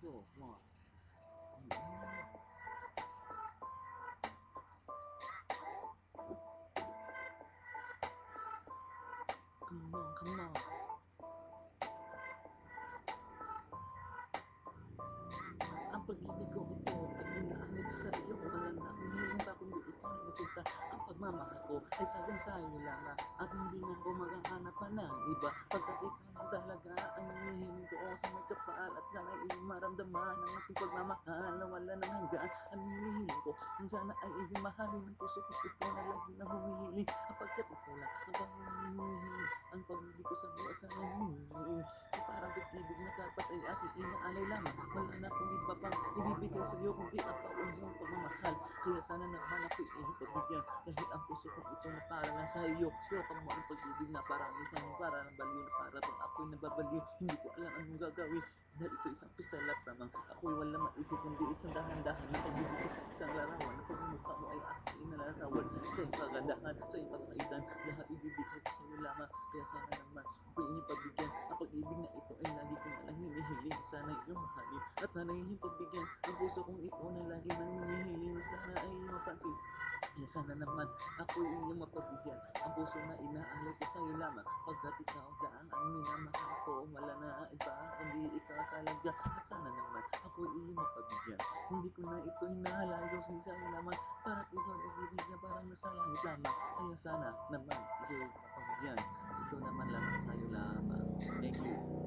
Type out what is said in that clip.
two, one. Come on, come on. Ang pag-ibig ko ito ay inaanib sa iyo. Wala na akong hiling pa kundi ikaw na masinta. Ang pagmamahal ko ay sadyang sa'yo lamang. At hindi na ako maghahanap pa ng iba. Pagkat ikaw na talaga ang hinihiling ko sa may kapal. At na iyong maramdaman ang ating pagmamahal na wala nang hanggan. Ang hinihiling ko kung sana ay iyong mahalin. Ang puso ko ito na lagi na humihiling. Kapagkat ikaw lang ang panghihiling. Ang pag-ibig ko sa buwan sa hihiling. Parang pag-ibig na dapat ay aking inaalay lamang. Wala na akong iba pang ibibigay sa'yo kundi ang paunang pagmamahal. Kaya sana naman ako'y iyong pagbigyan. Dahil ang puso kong ito na para lang sa iyo. Pero mo ang pag-ibig na parang isang para lang baliw. Na para bang ako'y nababaliw. Hindi ko alam anong gagawin. Dahil ito isang pistalap lamang. Ako'y wala maisip kundi isang dahan-dahan. Na pag-ibig ko sa isang larawan. Na pagmumukha mo ay aking inalarawan. Sa iyong kagandahan, sa iyong kabaitan. Lahat ibibigay ko sa iyo lamang. Kaya sana naman ako'y iyong pagbigyan. Ang pag-ibig na ito ay lagi ko na lang hinihiling. Sana iyong mahalin at sana iyong pagbigyan. Ang puso kong ito na lagi nang hinihiling. Sana ay iyong mapansin. Kaya sana naman ako'y iyong mapabigyan. Ang puso na inaalay ko sa iyo lamang. Pagkat ikaw lang ang minamahal ko. Wala na iba kundi ikaw talaga. At sana naman ako'y iyong mapabigyan. Hindi ko na ito hinahalayo sa iyo lamang. Para't ikaw nag-ibig na parang nasa langit lamang. Kaya sana naman iyong mapabigyan. Ito naman lamang sa iyo lamang. Thank you.